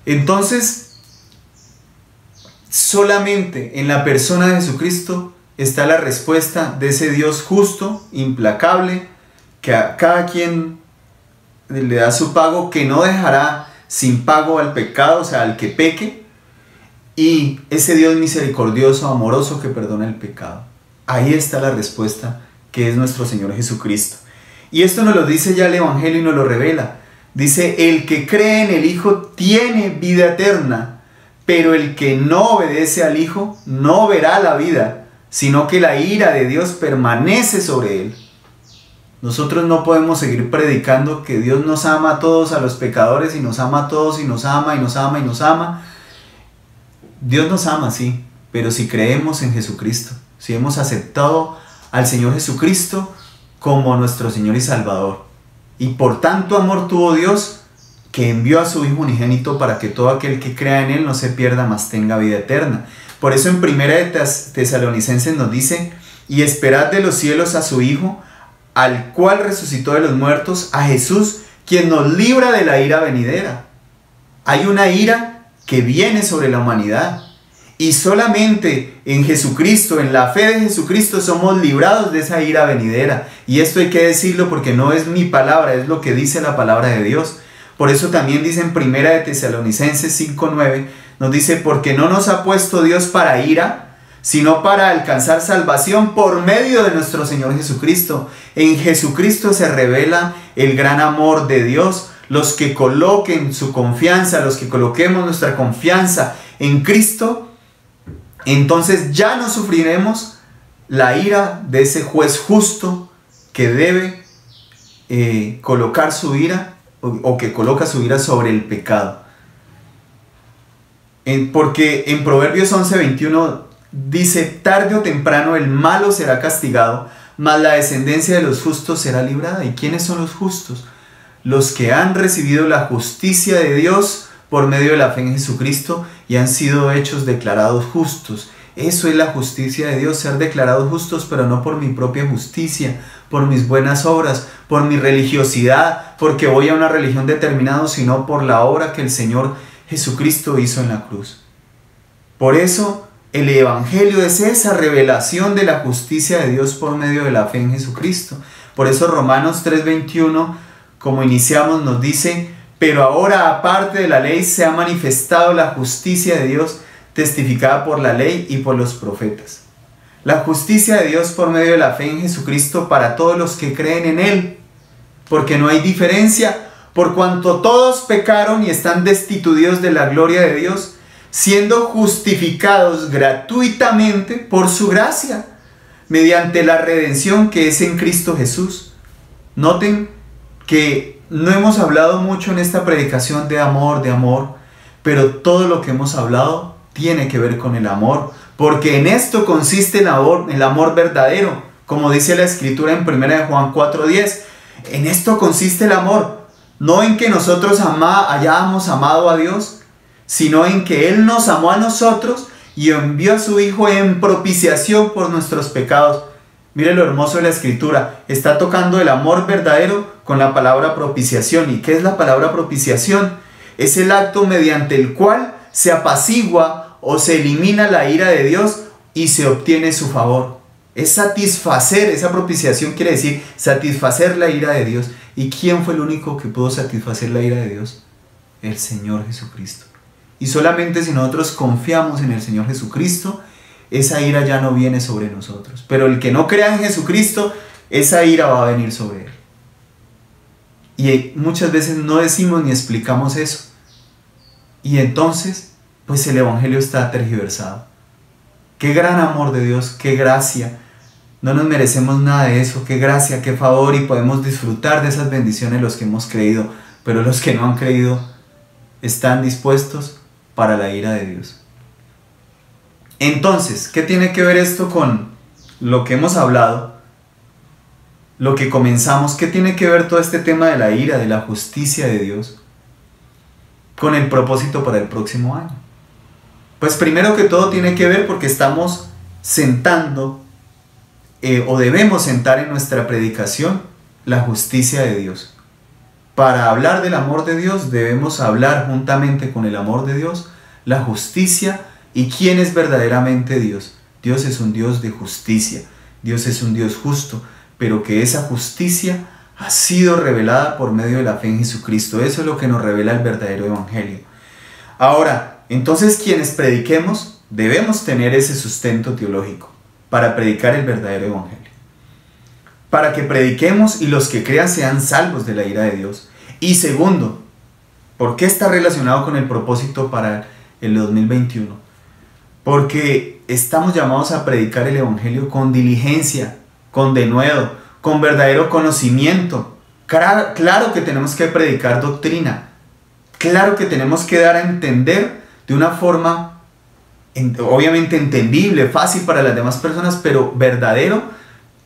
Entonces, solamente en la persona de Jesucristo está la respuesta de ese Dios justo, implacable, que a cada quien le da su pago, que no dejará sin pago al pecado, o sea, al que peque, y ese Dios misericordioso, amoroso, que perdona el pecado. Ahí está la respuesta, que es nuestro Señor Jesucristo. Y esto nos lo dice ya el Evangelio y nos lo revela. Dice: el que cree en el Hijo tiene vida eterna, pero el que no obedece al Hijo no verá la vida, sino que la ira de Dios permanece sobre él. Nosotros no podemos seguir predicando que Dios nos ama a todos, a los pecadores, y nos ama a todos, y nos ama, y nos ama, y nos ama. Dios nos ama, sí, pero si creemos en Jesucristo, si hemos aceptado al Señor Jesucristo como nuestro Señor y Salvador. Y por tanto amor tuvo Dios, que envió a su Hijo unigénito para que todo aquel que crea en Él no se pierda, mas tenga vida eterna. Por eso en 1 Tesalonicenses nos dice: y esperad de los cielos a su Hijo, al cual resucitó de los muertos, a Jesús, quien nos libra de la ira venidera. Hay una ira que viene sobre la humanidad, y solamente en Jesucristo, en la fe de Jesucristo, somos librados de esa ira venidera. Y esto hay que decirlo porque no es mi palabra, es lo que dice la palabra de Dios. Por eso también dice en 1 Tesalonicenses 5:9, nos dice: porque no nos ha puesto Dios para ira, sino para alcanzar salvación por medio de nuestro Señor Jesucristo. En Jesucristo se revela el gran amor de Dios. Los que coloquen su confianza, los que coloquemos nuestra confianza en Cristo, entonces ya no sufriremos la ira de ese juez justo que debe colocar su ira o que coloca su ira sobre el pecado. Porque en Proverbios 11:21 dice: tarde o temprano el malo será castigado, mas la descendencia de los justos será librada. ¿Y quiénes son los justos? Los que han recibido la justicia de Dios por medio de la fe en Jesucristo y han sido hechos declarados justos. Eso es la justicia de Dios, ser declarados justos, pero no por mi propia justicia, por mis buenas obras, por mi religiosidad, porque voy a una religión determinada, sino por la obra que el Señor Jesucristo hizo en la cruz. Por eso el Evangelio es esa revelación de la justicia de Dios por medio de la fe en Jesucristo. Por eso Romanos 3:21, como iniciamos, nos dice: pero ahora, aparte de la ley, se ha manifestado la justicia de Dios, testificada por la ley y por los profetas. La justicia de Dios por medio de la fe en Jesucristo para todos los que creen en Él, porque no hay diferencia, por cuanto todos pecaron y están destituidos de la gloria de Dios, siendo justificados gratuitamente por su gracia, mediante la redención que es en Cristo Jesús. Noten que no hemos hablado mucho en esta predicación de amor, pero todo lo que hemos hablado tiene que ver con el amor, porque en esto consiste el amor verdadero, como dice la Escritura en 1 Juan 4:10. En esto consiste el amor, no en que nosotros hayamos amado a Dios, sino en que Él nos amó a nosotros y envió a su Hijo en propiciación por nuestros pecados. Mire lo hermoso de la Escritura, está tocando el amor verdadero con la palabra propiciación. ¿Y qué es la palabra propiciación? Es el acto mediante el cual se apacigua o se elimina la ira de Dios y se obtiene su favor. Es satisfacer, esa propiciación quiere decir satisfacer la ira de Dios. ¿Y quién fue el único que pudo satisfacer la ira de Dios? El Señor Jesucristo. Y solamente si nosotros confiamos en el Señor Jesucristo, esa ira ya no viene sobre nosotros. Pero el que no crea en Jesucristo, esa ira va a venir sobre él. Y muchas veces no decimos ni explicamos eso. Y entonces, pues el Evangelio está tergiversado. Qué gran amor de Dios, qué gracia. No nos merecemos nada de eso, qué gracia, qué favor, y podemos disfrutar de esas bendiciones los que hemos creído. Pero los que no han creído están dispuestos para la ira de Dios. Entonces, ¿qué tiene que ver esto con lo que hemos hablado? Lo que comenzamos, ¿qué tiene que ver todo este tema de la ira, de la justicia de Dios, con el propósito para el próximo año? Pues primero que todo tiene que ver porque estamos sentando, o debemos sentar en nuestra predicación, la justicia de Dios. Para hablar del amor de Dios, debemos hablar juntamente con el amor de Dios, la justicia y quién es verdaderamente Dios. Dios es un Dios de justicia, Dios es un Dios justo, pero que esa justicia ha sido revelada por medio de la fe en Jesucristo. Eso es lo que nos revela el verdadero Evangelio. Ahora, entonces quienes prediquemos debemos tener ese sustento teológico para predicar el verdadero Evangelio. Para que prediquemos y los que crean sean salvos de la ira de Dios. Y segundo, ¿por qué está relacionado con el propósito para el 2021? Porque estamos llamados a predicar el Evangelio con diligencia, con denuedo, con verdadero conocimiento. Claro que tenemos que predicar doctrina. Claro que tenemos que dar a entender de una forma obviamente entendible, fácil para las demás personas, pero verdadero,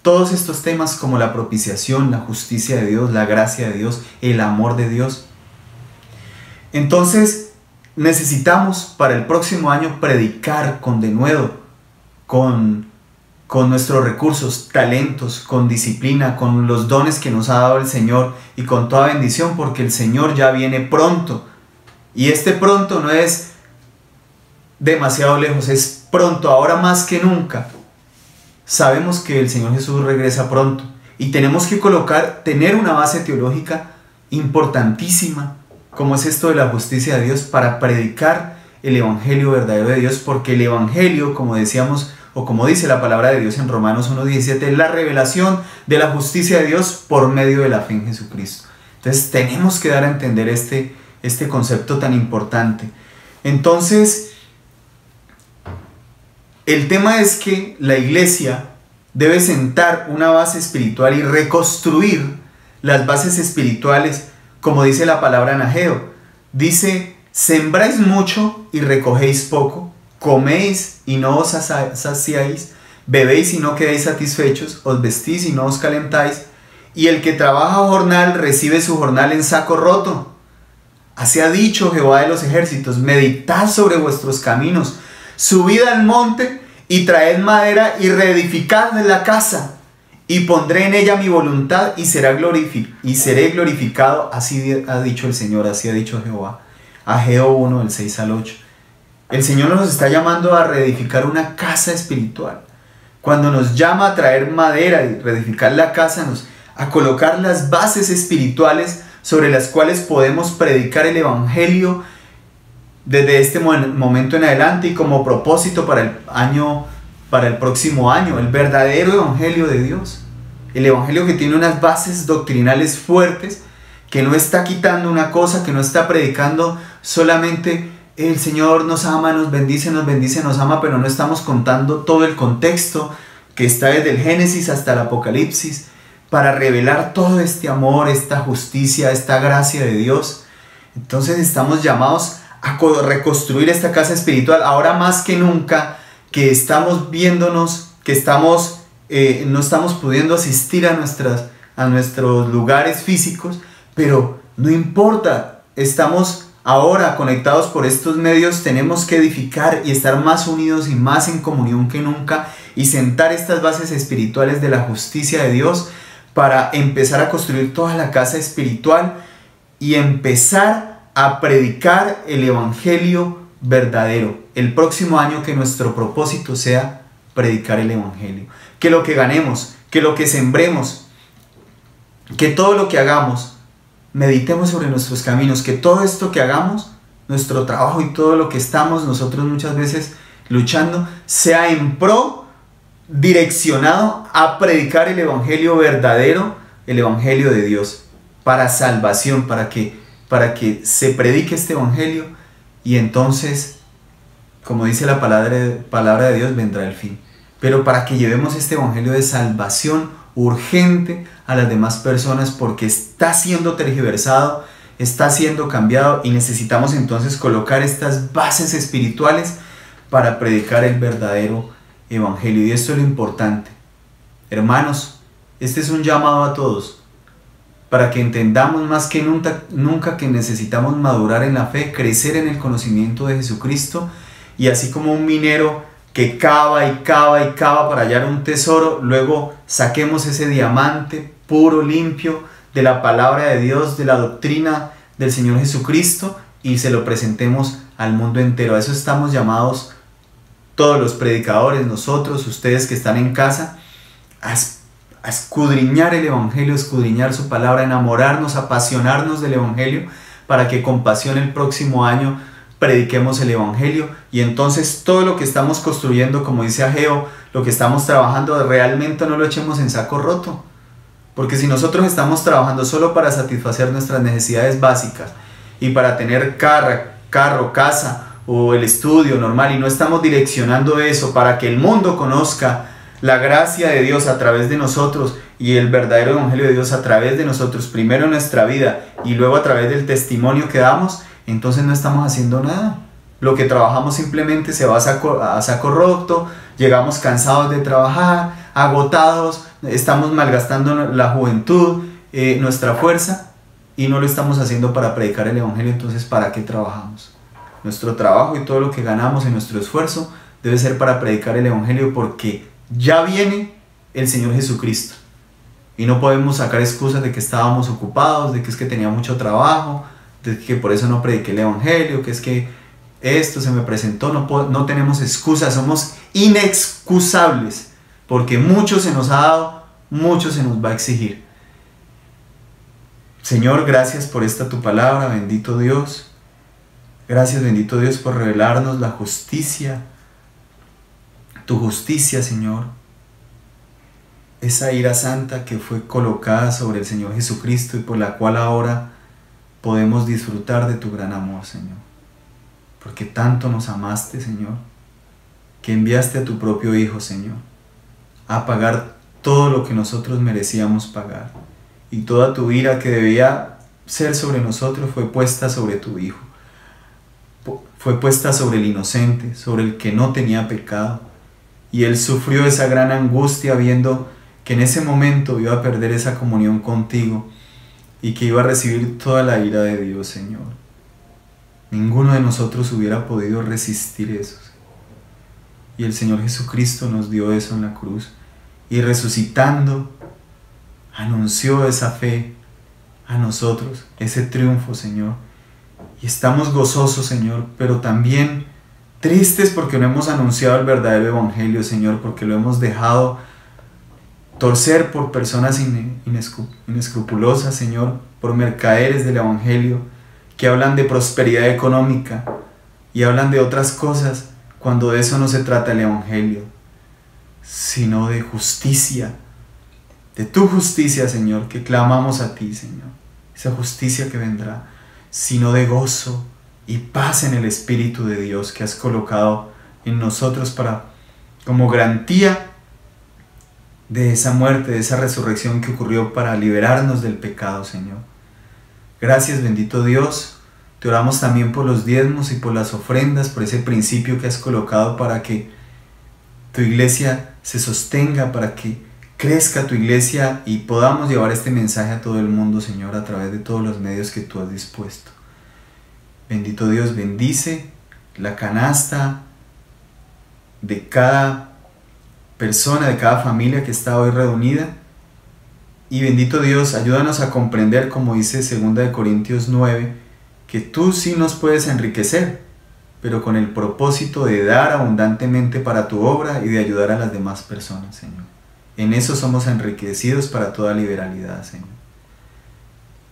todos estos temas como la propiciación, la justicia de Dios, la gracia de Dios, el amor de Dios. Entonces necesitamos para el próximo año predicar con denuedo, con nuestros recursos, talentos, con disciplina, con los dones que nos ha dado el Señor y con toda bendición, porque el Señor ya viene pronto. Y este pronto no es demasiado lejos, es pronto, ahora más que nunca. Sabemos que el Señor Jesús regresa pronto y tenemos que tener una base teológica importantísima, como es esto de la justicia de Dios, para predicar el Evangelio verdadero de Dios, porque el Evangelio, como decíamos, o como dice la palabra de Dios en Romanos 1:17, es la revelación de la justicia de Dios por medio de la fe en Jesucristo. Entonces tenemos que dar a entender este concepto tan importante. Entonces, el tema es que la iglesia debe sentar una base espiritual y reconstruir las bases espirituales, como dice la palabra en Ageo. Dice: sembráis mucho y recogéis poco, coméis y no os saciáis, bebéis y no quedéis satisfechos, os vestís y no os calentáis, y el que trabaja jornal recibe su jornal en saco roto. Así ha dicho Jehová de los ejércitos: meditad sobre vuestros caminos, subid al monte y traed madera y reedificad la casa, y pondré en ella mi voluntad y seré glorificado, así ha dicho el Señor, así ha dicho Jehová. Ageo 1, del 6 al 8. El Señor nos está llamando a reedificar una casa espiritual. Cuando nos llama a traer madera y reedificar la casa, a colocar las bases espirituales sobre las cuales podemos predicar el Evangelio desde este momento en adelante, y como propósito para el próximo año, el verdadero Evangelio de Dios. El Evangelio que tiene unas bases doctrinales fuertes, que no está quitando una cosa, que no está predicando solamente el Señor nos ama, nos bendice, nos ama, pero no estamos contando todo el contexto que está desde el Génesis hasta el Apocalipsis, para revelar todo este amor, esta justicia, esta gracia de Dios. Entonces estamos llamados a reconstruir esta casa espiritual, ahora más que nunca, que estamos viéndonos, que no estamos pudiendo asistir a nuestros lugares físicos, pero no importa, estamos ahora conectados por estos medios, tenemos que edificar y estar más unidos y más en comunión que nunca, y sentar estas bases espirituales de la justicia de Dios para empezar a construir toda la casa espiritual y empezar a predicar el Evangelio verdadero. El próximo año, que nuestro propósito sea predicar el Evangelio. Que lo que ganemos, que lo que sembremos, que todo lo que hagamos, meditemos sobre nuestros caminos, que todo esto que hagamos, nuestro trabajo y todo lo que estamos nosotros muchas veces luchando, sea en pro, direccionado a predicar el Evangelio verdadero, el Evangelio de Dios, para salvación, para que se predique este Evangelio, y entonces, como dice la palabra de Dios, vendrá el fin. Pero para que llevemos este Evangelio de salvación urgente a las demás personas, porque está siendo tergiversado, está siendo cambiado, y necesitamos entonces colocar estas bases espirituales para predicar el verdadero Evangelio. Y esto es lo importante, hermanos. Este es un llamado a todos, para que entendamos más que nunca que necesitamos madurar en la fe, crecer en el conocimiento de Jesucristo, y así como un minero que cava y cava y cava para hallar un tesoro, luego saquemos ese diamante puro, limpio, de la palabra de Dios, de la doctrina del Señor Jesucristo, y se lo presentemos al mundo entero. A eso estamos llamados todos los predicadores, nosotros, ustedes que están en casa, a escudriñar el Evangelio, escudriñar su palabra, enamorarnos, apasionarnos del Evangelio, para que con pasión el próximo año prediquemos el Evangelio. Y entonces todo lo que estamos construyendo, como dice Ageo, lo que estamos trabajando, realmente no lo echemos en saco roto. Porque si nosotros estamos trabajando solo para satisfacer nuestras necesidades básicas y para tener carro, casa o el estudio normal, y no estamos direccionando eso para que el mundo conozca la gracia de Dios a través de nosotros y el verdadero Evangelio de Dios a través de nosotros, primero en nuestra vida y luego a través del testimonio que damos, entonces no estamos haciendo nada. Lo que trabajamos simplemente se va a saco roto, llegamos cansados de trabajar, agotados, estamos malgastando la juventud, nuestra fuerza, y no lo estamos haciendo para predicar el Evangelio. Entonces, ¿para qué trabajamos? Nuestro trabajo y todo lo que ganamos en nuestro esfuerzo debe ser para predicar el Evangelio, porque ya viene el Señor Jesucristo. Y no podemos sacar excusas de que estábamos ocupados, de que es que tenía mucho trabajo, de que por eso no prediqué el Evangelio, que es que esto se me presentó. No tenemos excusas, somos inexcusables, porque mucho se nos ha dado, mucho se nos va a exigir. Señor, gracias por esta tu palabra, bendito Dios. Gracias, bendito Dios, por revelarnos la justicia, tu justicia, Señor. Esa ira santa que fue colocada sobre el Señor Jesucristo y por la cual ahora podemos disfrutar de tu gran amor, Señor. Porque tanto nos amaste, Señor, que enviaste a tu propio Hijo, Señor, a pagar todo lo que nosotros merecíamos pagar. Y toda tu ira que debía ser sobre nosotros fue puesta sobre tu Hijo. Fue puesta sobre el inocente, sobre el que no tenía pecado. Y Él sufrió esa gran angustia viendo que en ese momento iba a perder esa comunión contigo y que iba a recibir toda la ira de Dios, Señor. Ninguno de nosotros hubiera podido resistir eso. Y el Señor Jesucristo nos dio eso en la cruz. Y resucitando, anunció esa fe a nosotros, ese triunfo, Señor. Y estamos gozosos, Señor, pero también tristes porque no hemos anunciado el verdadero evangelio, Señor, porque lo hemos dejado torcer por personas inescrupulosas, Señor, por mercaderes del evangelio que hablan de prosperidad económica y hablan de otras cosas, cuando de eso no se trata el evangelio, sino de justicia, de tu justicia, Señor, que clamamos a ti, Señor, esa justicia que vendrá, sino de gozo y paz en el Espíritu de Dios que has colocado en nosotros para, como garantía de esa muerte, de esa resurrección que ocurrió para liberarnos del pecado, Señor. Gracias, bendito Dios. Te oramos también por los diezmos y por las ofrendas, por ese principio que has colocado para que tu iglesia se sostenga, para que crezca tu iglesia y podamos llevar este mensaje a todo el mundo, Señor, a través de todos los medios que tú has dispuesto. Bendito Dios, bendice la canasta de cada persona, de cada familia que está hoy reunida. Y bendito Dios, ayúdanos a comprender, como dice 2 Corintios 9, que tú sí nos puedes enriquecer, pero con el propósito de dar abundantemente para tu obra y de ayudar a las demás personas, Señor. En eso somos enriquecidos para toda liberalidad, Señor.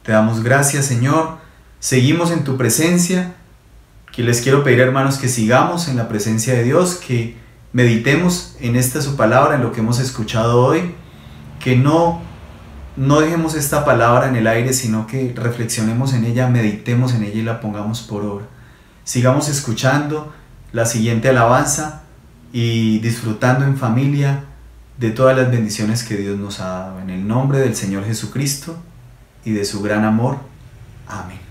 Te damos gracias, Señor. Seguimos en tu presencia. Que les quiero pedir, hermanos, que sigamos en la presencia de Dios, que meditemos en esta su palabra, en lo que hemos escuchado hoy, que no dejemos esta palabra en el aire, sino que reflexionemos en ella, meditemos en ella y la pongamos por obra. Sigamos escuchando la siguiente alabanza y disfrutando en familia de todas las bendiciones que Dios nos ha dado. En el nombre del Señor Jesucristo y de su gran amor. Amén.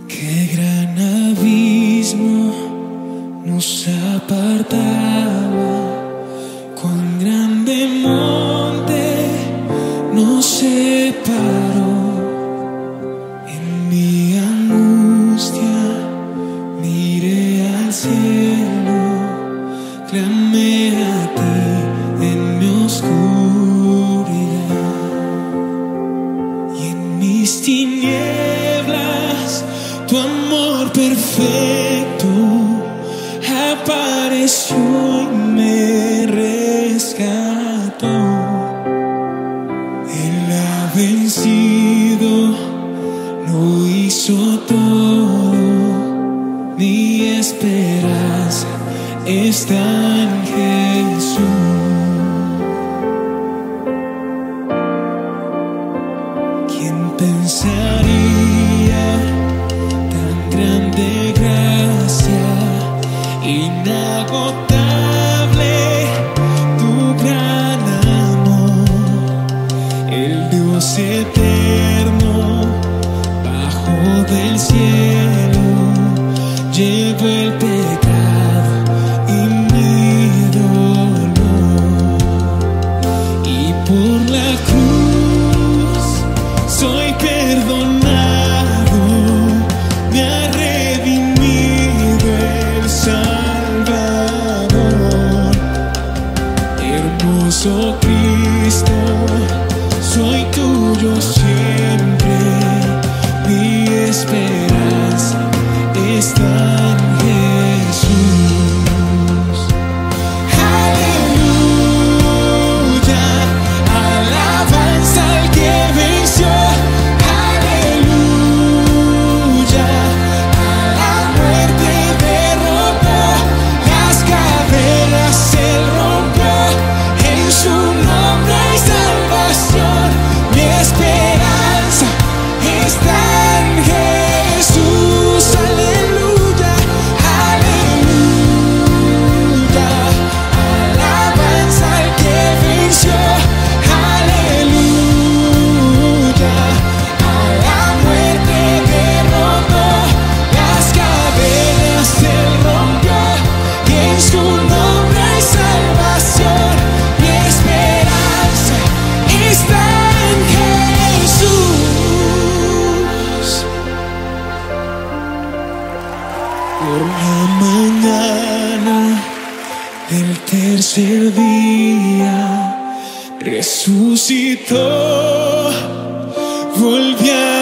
Qué gran abismo nos apartaba, cuán grande monte nos separó. En mi angustia miré al cielo, clamé a ti en mi oscuridad, y en mis tinieblas tu amor perfecto apareció y me rescató. Él ha vencido, lo hizo todo, mi esperanza está en Jesús. ¿Quién pensaría tan grande gracia, inagotable tu gran amor? El Dios eterno bajo del cielo llevó el pecado y mi dolor, y por la cruz soy perdonado, me ha redimido el Salvador. Hermoso Cristo, soy tuyo siempre, mi esperanza está en Jesús. Aleluya, alabanza al que venció. Aleluya, a la muerte derrotó, las cadenas él rompió, en su nombre hay salvación, mi esperanza está en Jesús. día resucitó, volvió a